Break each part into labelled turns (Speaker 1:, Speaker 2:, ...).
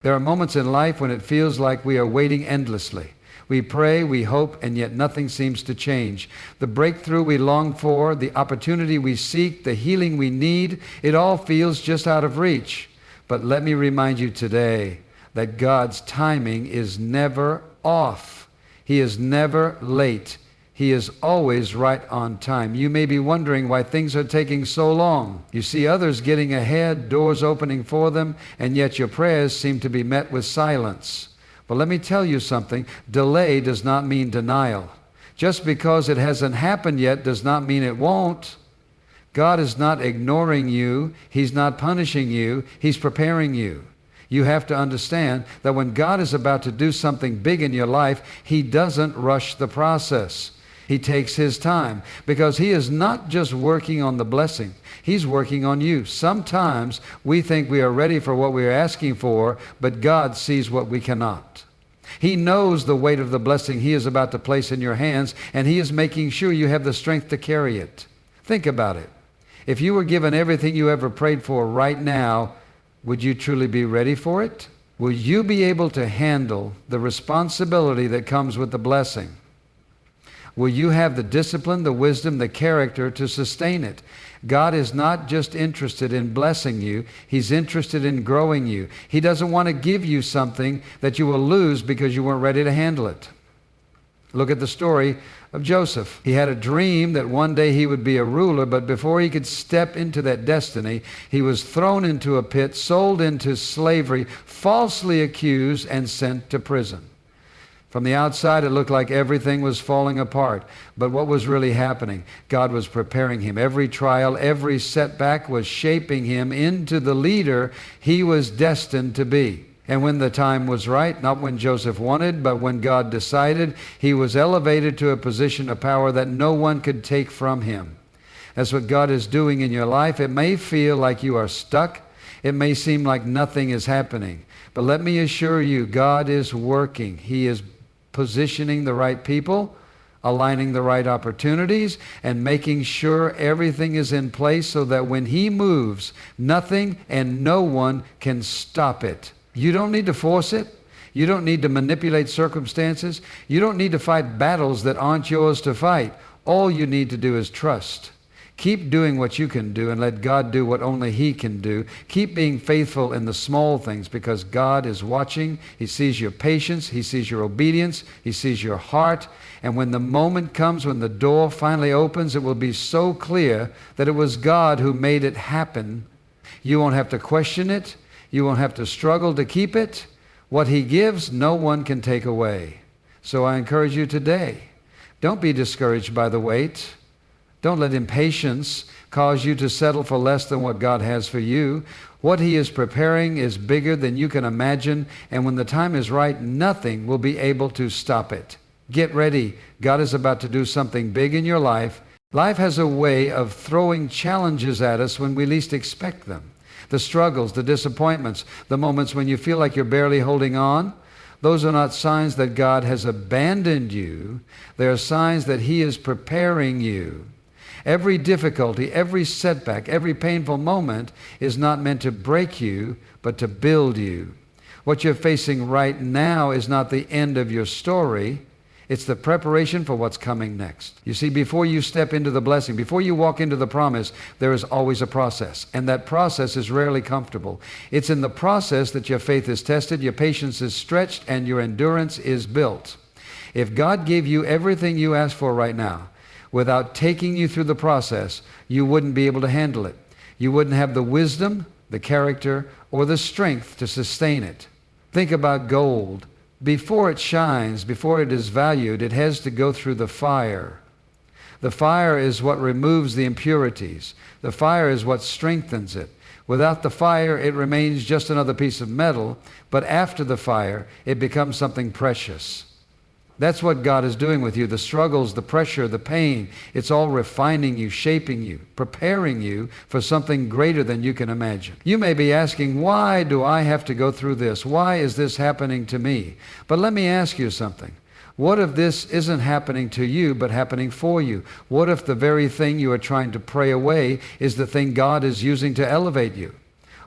Speaker 1: There are moments in life when it feels like we are waiting endlessly. We pray, we hope, and yet nothing seems to change. The breakthrough we long for, the opportunity we seek, the healing we need, it all feels just out of reach. But let me remind you today that God's timing is never off. He is never late. He is always right on time. You may be wondering why things are taking so long. You see others getting ahead, doors opening for them, and yet your prayers seem to be met with silence. But let me tell you something. Delay does not mean denial. Just because it hasn't happened yet does not mean it won't. God is not ignoring you. He's not punishing you. He's preparing you. You have to understand that when God is about to do something big in your life, He doesn't rush the process. He takes His time because He is not just working on the blessing. He's working on you. Sometimes we think we are ready for what we are asking for, but God sees what we cannot. He knows the weight of the blessing He is about to place in your hands, and He is making sure you have the strength to carry it. Think about it. If you were given everything you ever prayed for right now, would you truly be ready for it? Will you be able to handle the responsibility that comes with the blessing? Will you have the discipline, the wisdom, the character to sustain it? God is not just interested in blessing you. He's interested in growing you. He doesn't want to give you something that you will lose because you weren't ready to handle it. Look at the story of Joseph. He had a dream that one day he would be a ruler, but before he could step into that destiny, he was thrown into a pit, sold into slavery, falsely accused, and sent to prison. From the outside, it looked like everything was falling apart. But what was really happening? God was preparing him. Every trial, every setback was shaping him into the leader he was destined to be. And when the time was right, not when Joseph wanted, but when God decided, he was elevated to a position of power that no one could take from him. That's what God is doing in your life. It may feel like you are stuck. It may seem like nothing is happening. But let me assure you, God is working. He is positioning the right people, aligning the right opportunities, and making sure everything is in place so that when He moves, nothing and no one can stop it. You don't need to force it. You don't need to manipulate circumstances. You don't need to fight battles that aren't yours to fight. All you need to do is trust. Keep doing what you can do and let God do what only He can do. Keep being faithful in the small things because God is watching. He sees your patience. He sees your obedience. He sees your heart. And when the moment comes, when the door finally opens, it will be so clear that it was God who made it happen. You won't have to question it. You won't have to struggle to keep it. What He gives, no one can take away. So I encourage you today, don't be discouraged by the wait. Don't let impatience cause you to settle for less than what God has for you. What He is preparing is bigger than you can imagine, and when the time is right, nothing will be able to stop it. Get ready. God is about to do something big in your life. Life has a way of throwing challenges at us when we least expect them. The struggles, the disappointments, the moments when you feel like you're barely holding on, those are not signs that God has abandoned you. They are signs that He is preparing you. Every difficulty, every setback, every painful moment is not meant to break you, but to build you. What you're facing right now is not the end of your story. It's the preparation for what's coming next. You see, before you step into the blessing, before you walk into the promise, there is always a process. And that process is rarely comfortable. It's in the process that your faith is tested, your patience is stretched, and your endurance is built. If God gave you everything you ask for right now, without taking you through the process, you wouldn't be able to handle it. You wouldn't have the wisdom, the character, or the strength to sustain it. Think about gold. Before it shines, before it is valued, it has to go through the fire. The fire is what removes the impurities. The fire is what strengthens it. Without the fire, it remains just another piece of metal, but after the fire, it becomes something precious. That's what God is doing with you. The struggles, the pressure, the pain, it's all refining you, shaping you, preparing you for something greater than you can imagine. You may be asking, why do I have to go through this? Why is this happening to me? But let me ask you something. What if this isn't happening to you, but happening for you? What if the very thing you are trying to pray away is the thing God is using to elevate you?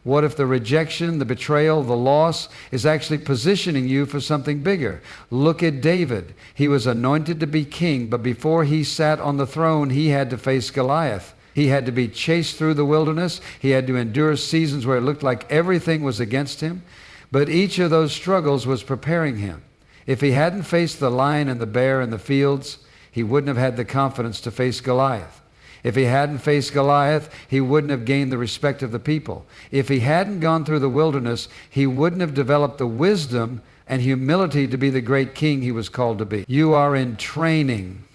Speaker 1: What if the rejection, the betrayal, the loss is actually positioning you for something bigger? Look at David. He was anointed to be king, but before he sat on the throne, he had to face Goliath. He had to be chased through the wilderness. He had to endure seasons where it looked like everything was against him. But each of those struggles was preparing him. If he hadn't faced the lion and the bear in the fields, he wouldn't have had the confidence to face Goliath. If he hadn't faced Goliath, he wouldn't have gained the respect of the people. If he hadn't gone through the wilderness, he wouldn't have developed the wisdom and humility to be the great king he was called to be. You are in training.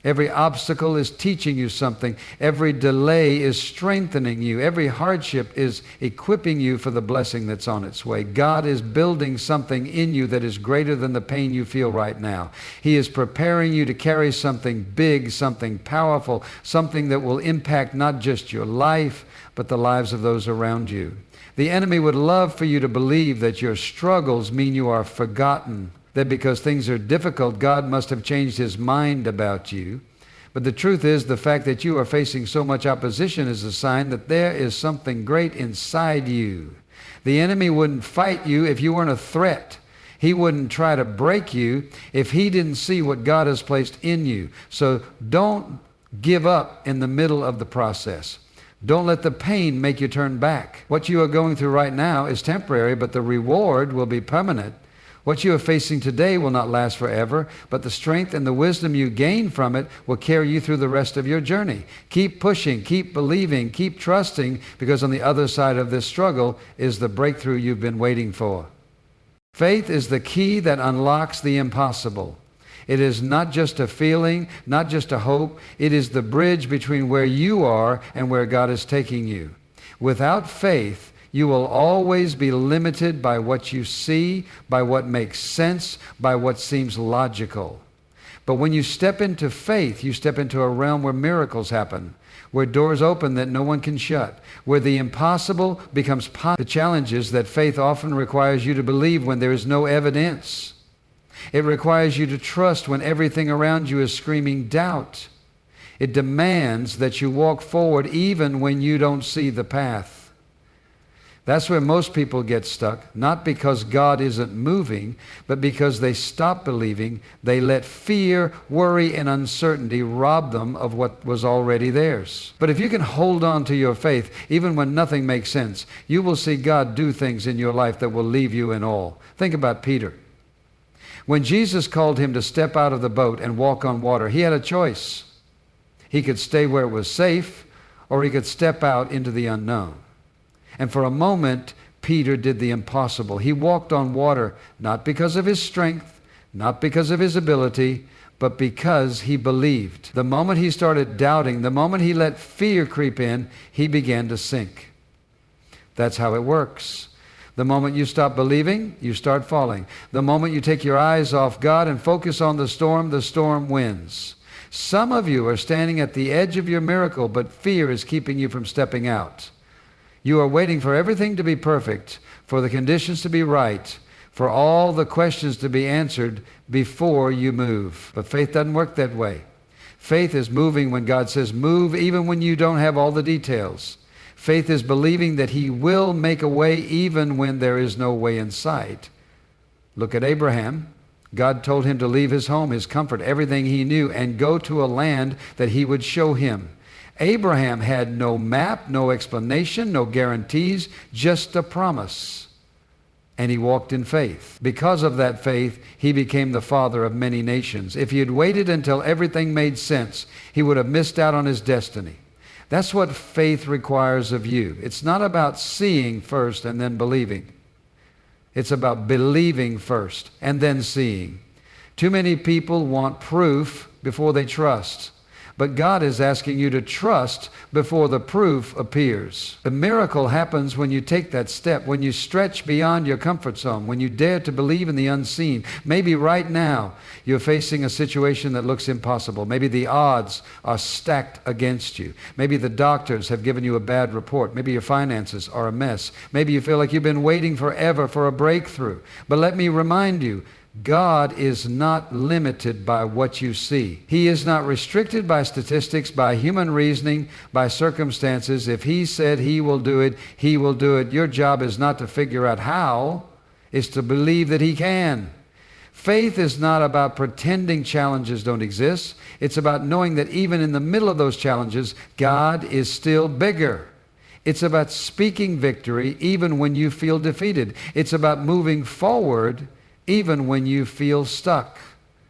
Speaker 1: Every obstacle is teaching you something. Every delay is strengthening you. Every hardship is equipping you for the blessing that's on its way. God is building something in you that is greater than the pain you feel right now. He is preparing you to carry something big, something powerful, something that will impact not just your life, but the lives of those around you. The enemy would love for you to believe that your struggles mean you are forgotten, that because things are difficult, God must have changed his mind about you. But the truth is, the fact that you are facing so much opposition is a sign that there is something great inside you. The enemy wouldn't fight you if you weren't a threat. He wouldn't try to break you if he didn't see what God has placed in you. So don't give up in the middle of the process. Don't let the pain make you turn back. What you are going through right now is temporary, but the reward will be permanent. What you are facing today will not last forever, but the strength and the wisdom you gain from it will carry you through the rest of your journey. Keep pushing, keep believing, keep trusting, because on the other side of this struggle is the breakthrough you've been waiting for. Faith is the key that unlocks the impossible. It is not just a feeling, not just a hope. It is the bridge between where you are and where God is taking you. Without faith, you will always be limited by what you see, by what makes sense, by what seems logical. But when you step into faith, you step into a realm where miracles happen, where doors open that no one can shut, where the impossible becomes possible. The challenge is that faith often requires you to believe when there is no evidence. It requires you to trust when everything around you is screaming doubt. It demands that you walk forward even when you don't see the path. That's where most people get stuck, not because God isn't moving, but because they stop believing. They let fear, worry, and uncertainty rob them of what was already theirs. But if you can hold on to your faith, even when nothing makes sense, you will see God do things in your life that will leave you in awe. Think about Peter. When Jesus called him to step out of the boat and walk on water, he had a choice. He could stay where it was safe, or he could step out into the unknown. And for a moment, Peter did the impossible. He walked on water, not because of his strength, not because of his ability, but because he believed. The moment he started doubting, the moment he let fear creep in, he began to sink. That's how it works. The moment you stop believing, you start falling. The moment you take your eyes off God and focus on the storm wins. Some of you are standing at the edge of your miracle, but fear is keeping you from stepping out. You are waiting for everything to be perfect, for the conditions to be right, for all the questions to be answered before you move. But faith doesn't work that way. Faith is moving when God says move, even when you don't have all the details. Faith is believing that He will make a way even when there is no way in sight. Look at Abraham. God told him to leave his home, his comfort, everything he knew, and go to a land that He would show him. Abraham had no map, no explanation, no guarantees, just a promise. And he walked in faith. Because of that faith, he became the father of many nations. If he had waited until everything made sense, he would have missed out on his destiny. That's what faith requires of you. It's not about seeing first and then believing. It's about believing first and then seeing. Too many people want proof before they trust. But God is asking you to trust before the proof appears. The miracle happens when you take that step, when you stretch beyond your comfort zone, when you dare to believe in the unseen. Maybe right now you're facing a situation that looks impossible. Maybe the odds are stacked against you. Maybe the doctors have given you a bad report. Maybe your finances are a mess. Maybe you feel like you've been waiting forever for a breakthrough. But let me remind you, God is not limited by what you see. He is not restricted by statistics, by human reasoning, by circumstances. If He said He will do it, He will do it. Your job is not to figure out how, it's to believe that He can. Faith is not about pretending challenges don't exist. It's about knowing that even in the middle of those challenges, God is still bigger. It's about speaking victory even when you feel defeated. It's about moving forward even when you feel stuck.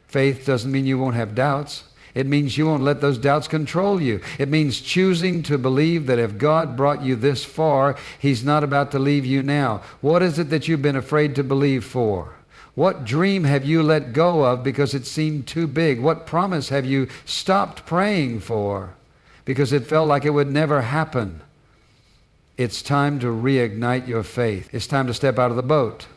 Speaker 1: Faith doesn't mean you won't have doubts. It means you won't let those doubts control you. It means choosing to believe that if God brought you this far, He's not about to leave you now. What is it that you've been afraid to believe for? What dream have you let go of because it seemed too big? What promise have you stopped praying for because it felt like it would never happen? It's time to reignite your faith. It's time to step out of the boat.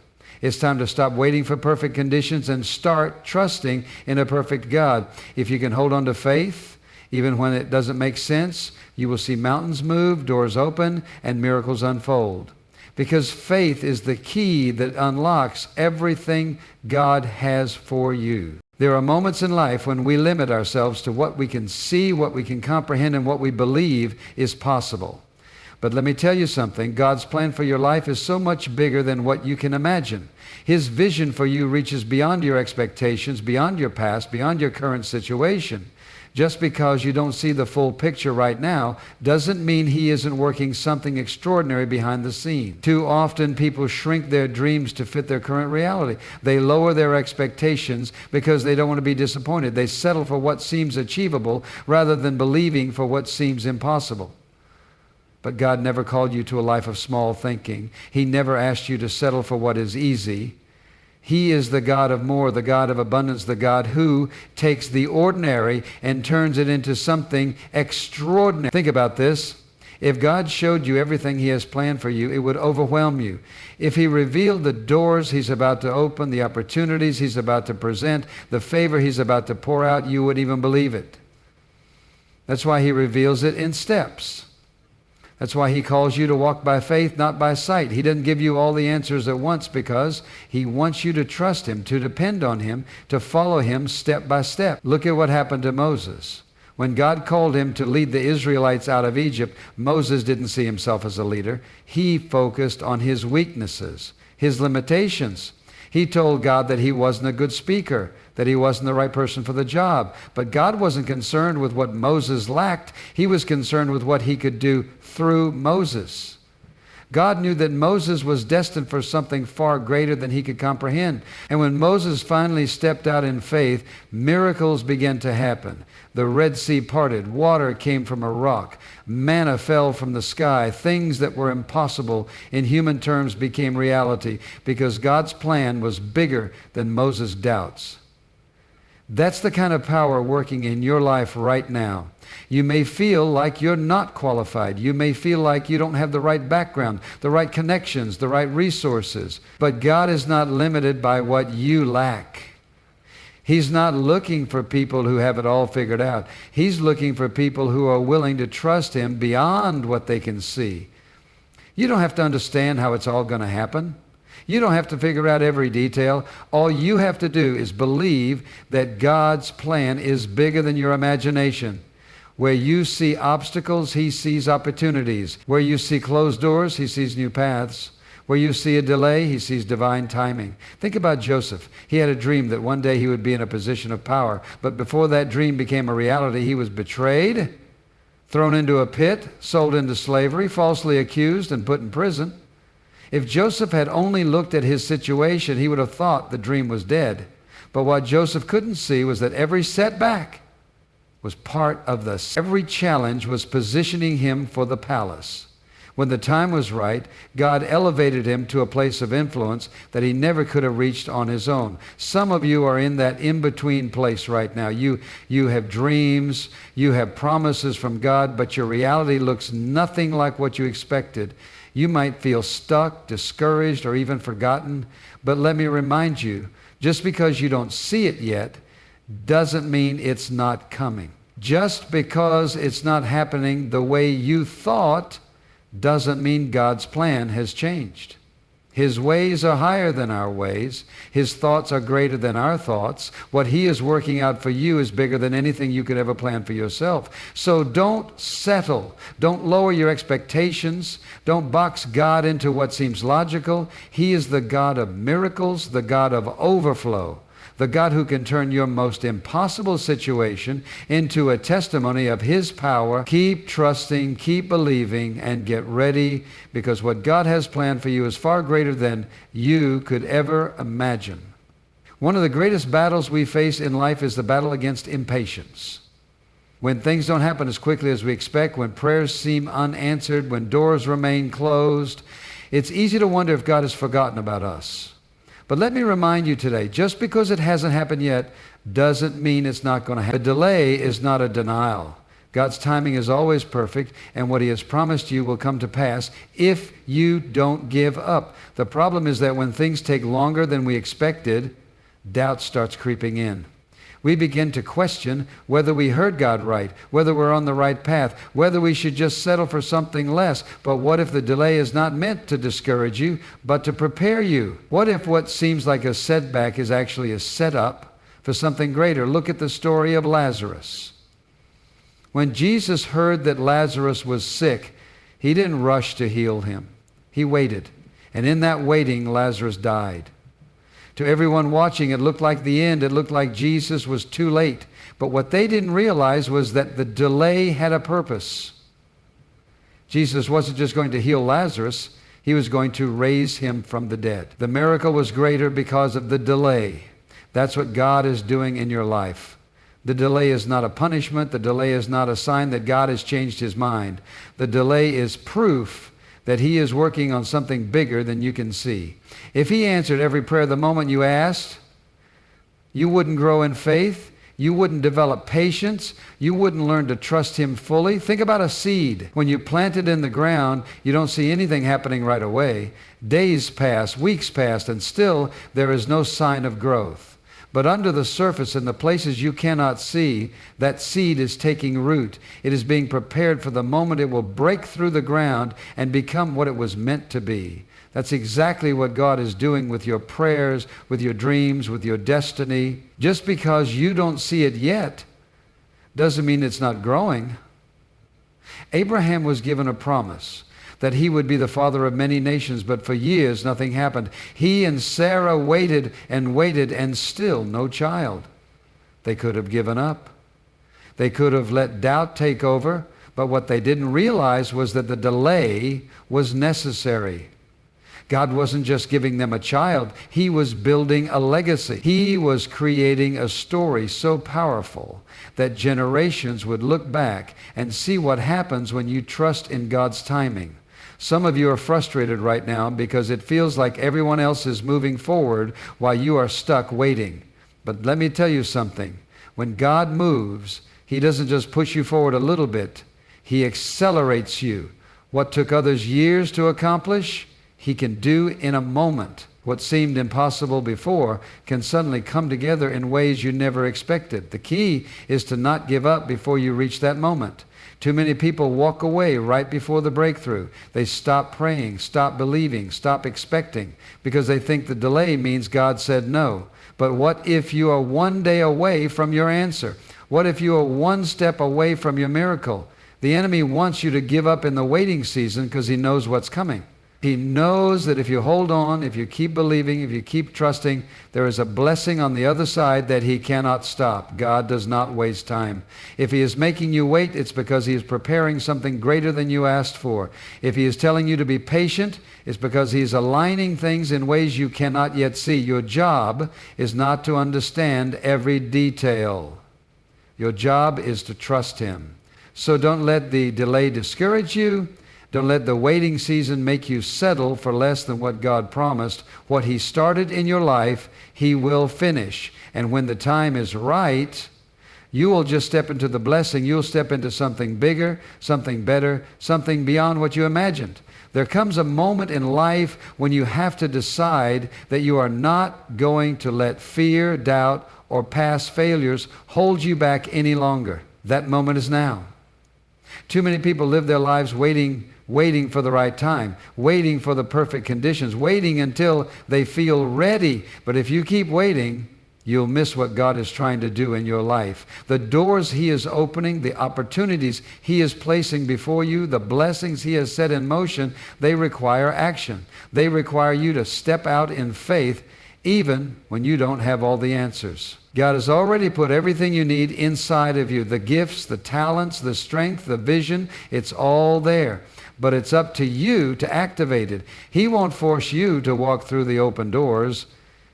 Speaker 1: It's time to stop waiting for perfect conditions and start trusting in a perfect God. If you can hold on to faith, even when it doesn't make sense, you will see mountains move, doors open, and miracles unfold. Because faith is the key that unlocks everything God has for you. There are moments in life when we limit ourselves to what we can see, what we can comprehend, and what we believe is possible. But let me tell you something, God's plan for your life is so much bigger than what you can imagine. His vision for you reaches beyond your expectations, beyond your past, beyond your current situation. Just because you don't see the full picture right now doesn't mean He isn't working something extraordinary behind the scene. Too often people shrink their dreams to fit their current reality. They lower their expectations because they don't want to be disappointed. They settle for what seems achievable rather than believing for what seems impossible. But God never called you to a life of small thinking. He never asked you to settle for what is easy. He is the God of more, the God of abundance, the God who takes the ordinary and turns it into something extraordinary. Think about this. If God showed you everything He has planned for you, it would overwhelm you. If He revealed the doors He's about to open, the opportunities He's about to present, the favor He's about to pour out, you wouldn't even believe it. That's why He reveals it in steps. That's why He calls you to walk by faith, not by sight. He doesn't give you all the answers at once because He wants you to trust Him, to depend on Him, to follow Him step by step. Look at what happened to Moses. When God called him to lead the Israelites out of Egypt, Moses didn't see himself as a leader. He focused on his weaknesses, his limitations. He told God that he wasn't a good speaker, that he wasn't the right person for the job. But God wasn't concerned with what Moses lacked. He was concerned with what He could do through Moses. God knew that Moses was destined for something far greater than he could comprehend. And when Moses finally stepped out in faith, miracles began to happen. The Red Sea parted, water came from a rock, manna fell from the sky, things that were impossible in human terms became reality because God's plan was bigger than Moses' doubts. That's the kind of power working in your life right now. You may feel like you're not qualified. You may feel like you don't have the right background, the right connections, the right resources. But God is not limited by what you lack. He's not looking for people who have it all figured out. He's looking for people who are willing to trust Him beyond what they can see. You don't have to understand how it's all going to happen. You don't have to figure out every detail. All you have to do is believe that God's plan is bigger than your imagination. Where you see obstacles, He sees opportunities. Where you see closed doors, He sees new paths. Where you see a delay, He sees divine timing. Think about Joseph. He had a dream that one day he would be in a position of power. But before that dream became a reality, he was betrayed, thrown into a pit, sold into slavery, falsely accused, and put in prison. If Joseph had only looked at his situation, he would have thought the dream was dead. But what Joseph couldn't see was that every setback was part of every challenge was positioning him for the palace. When the time was right, God elevated him to a place of influence that he never could have reached on his own. Some of you are in that in-between place right now. You have dreams, you have promises from God, but your reality looks nothing like what you expected. You might feel stuck, discouraged, or even forgotten. But let me remind you, just because you don't see it yet doesn't mean it's not coming. Just because it's not happening the way you thought doesn't mean God's plan has changed. His ways are higher than our ways. His thoughts are greater than our thoughts. What He is working out for you is bigger than anything you could ever plan for yourself. So don't settle. Don't lower your expectations. Don't box God into what seems logical. He is the God of miracles, the God of overflow, the God who can turn your most impossible situation into a testimony of His power. Keep trusting, keep believing, and get ready, because what God has planned for you is far greater than you could ever imagine. One of the greatest battles we face in life is the battle against impatience. When things don't happen as quickly as we expect, when prayers seem unanswered, when doors remain closed, it's easy to wonder if God has forgotten about us. But let me remind you today, just because it hasn't happened yet doesn't mean it's not going to happen. A delay is not a denial. God's timing is always perfect, and what He has promised you will come to pass if you don't give up. The problem is that when things take longer than we expected, doubt starts creeping in. We begin to question whether we heard God right, whether we're on the right path, whether we should just settle for something less. But what if the delay is not meant to discourage you, but to prepare you? What if what seems like a setback is actually a setup for something greater? Look at the story of Lazarus. When Jesus heard that Lazarus was sick, He didn't rush to heal him. He waited. And in that waiting, Lazarus died. To everyone watching, it looked like the end. It looked like Jesus was too late. But what they didn't realize was that the delay had a purpose. Jesus wasn't just going to heal Lazarus. He was going to raise him from the dead. The miracle was greater because of the delay. That's what God is doing in your life. The delay is not a punishment. The delay is not a sign that God has changed His mind. The delay is proof that He is working on something bigger than you can see. If He answered every prayer the moment you asked, you wouldn't grow in faith. You wouldn't develop patience. You wouldn't learn to trust Him fully. Think about a seed. When you plant it in the ground, you don't see anything happening right away. Days pass, weeks pass, and still there is no sign of growth. But under the surface, in the places you cannot see, that seed is taking root. It is being prepared for the moment it will break through the ground and become what it was meant to be. That's exactly what God is doing with your prayers, with your dreams, with your destiny. Just because you don't see it yet doesn't mean it's not growing. Abraham was given a promise that he would be the father of many nations, but for years nothing happened. He and Sarah waited, and still no child. They could have given up. They could have let doubt take over, but what they didn't realize was that the delay was necessary. God wasn't just giving them a child. He was building a legacy. He was creating a story so powerful that generations would look back and see what happens when you trust in God's timing. Some of you are frustrated right now because it feels like everyone else is moving forward while you are stuck waiting. But let me tell you something. When God moves, He doesn't just push you forward a little bit. He accelerates you. What took others years to accomplish, He can do in a moment. What seemed impossible before can suddenly come together in ways you never expected. The key is to not give up before you reach that moment. Too many people walk away right before the breakthrough. They stop praying, stop believing, stop expecting, because they think the delay means God said no. But what if you are one day away from your answer? What if you are one step away from your miracle? The enemy wants you to give up in the waiting season because he knows what's coming. He knows that if you hold on, if you keep believing, if you keep trusting, there is a blessing on the other side that He cannot stop. God does not waste time. If He is making you wait, it's because He is preparing something greater than you asked for. If He is telling you to be patient, it's because He is aligning things in ways you cannot yet see. Your job is not to understand every detail. Your job is to trust Him. So don't let the delay discourage you. Don't let the waiting season make you settle for less than what God promised. What He started in your life, He will finish. And when the time is right, you will just step into the blessing. You'll step into something bigger, something better, something beyond what you imagined. There comes a moment in life when you have to decide that you are not going to let fear, doubt, or past failures hold you back any longer. That moment is now. Too many people live their lives waiting waiting for the right time, waiting for the perfect conditions, waiting until they feel ready. But if you keep waiting, you'll miss what God is trying to do in your life. The doors He is opening, the opportunities He is placing before you, the blessings He has set in motion, they require action. They require you to step out in faith even when you don't have all the answers. God has already put everything you need inside of you. The gifts, the talents, the strength, the vision, it's all there. But it's up to you to activate it. He won't force you to walk through the open doors.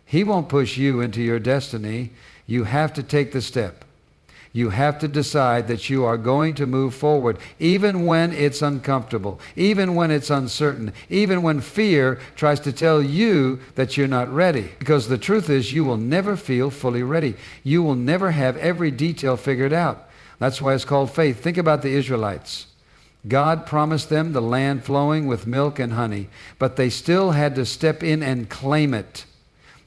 Speaker 1: He won't push you into your destiny. You have to take the step. You have to decide that you are going to move forward, even when it's uncomfortable, even when it's uncertain, even when fear tries to tell you that you're not ready. Because the truth is, you will never feel fully ready. You will never have every detail figured out. That's why it's called faith. Think about the Israelites. God promised them the land flowing with milk and honey, but they still had to step in and claim it.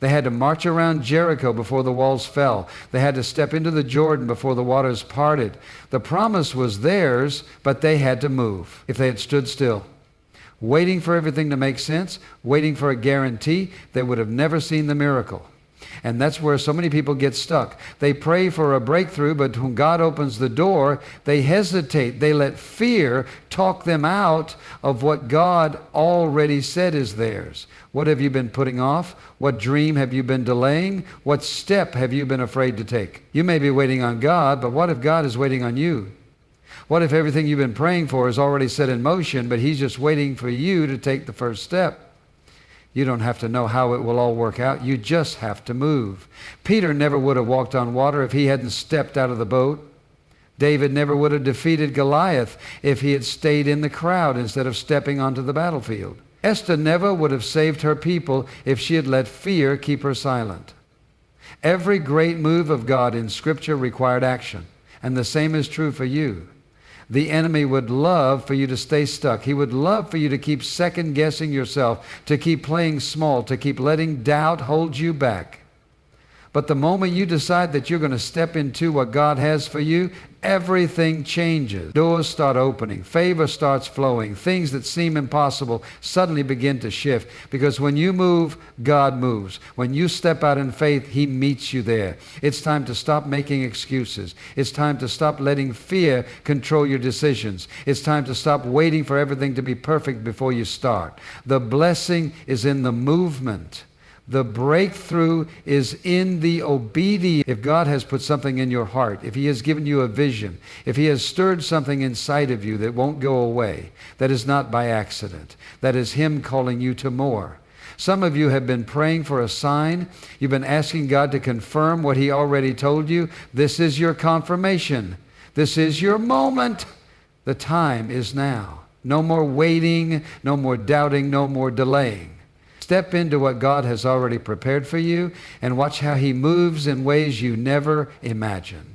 Speaker 1: They had to march around Jericho before the walls fell. They had to step into the Jordan before the waters parted. The promise was theirs, but they had to move. If they had stood still, waiting for everything to make sense, waiting for a guarantee, they would have never seen the miracle. And that's where so many people get stuck. They pray for a breakthrough, but when God opens the door, they hesitate. They let fear talk them out of what God already said is theirs. What have you been putting off? What dream have you been delaying? What step have you been afraid to take? You may be waiting on God, but what if God is waiting on you? What if everything you've been praying for is already set in motion, but He's just waiting for you to take the first step? You don't have to know how it will all work out. You just have to move. Peter never would have walked on water if he hadn't stepped out of the boat. David never would have defeated Goliath if he had stayed in the crowd instead of stepping onto the battlefield. Esther never would have saved her people if she had let fear keep her silent. Every great move of God in Scripture required action, and the same is true for you. The enemy would love for you to stay stuck. He would love for you to keep second-guessing yourself, to keep playing small, to keep letting doubt hold you back. But the moment you decide that you're going to step into what God has for you, everything changes. Doors start opening. Favor starts flowing. Things that seem impossible suddenly begin to shift. Because when you move, God moves. When you step out in faith, He meets you there. It's time to stop making excuses. It's time to stop letting fear control your decisions. It's time to stop waiting for everything to be perfect before you start. The blessing is in the movement. The breakthrough is in the obedience. If God has put something in your heart, if He has given you a vision, if He has stirred something inside of you that won't go away, that is not by accident. That is Him calling you to more. Some of you have been praying for a sign. You've been asking God to confirm what He already told you. This is your confirmation. This is your moment. The time is now. No more waiting, no more doubting, no more delaying. Step into what God has already prepared for you and watch how He moves in ways you never imagined.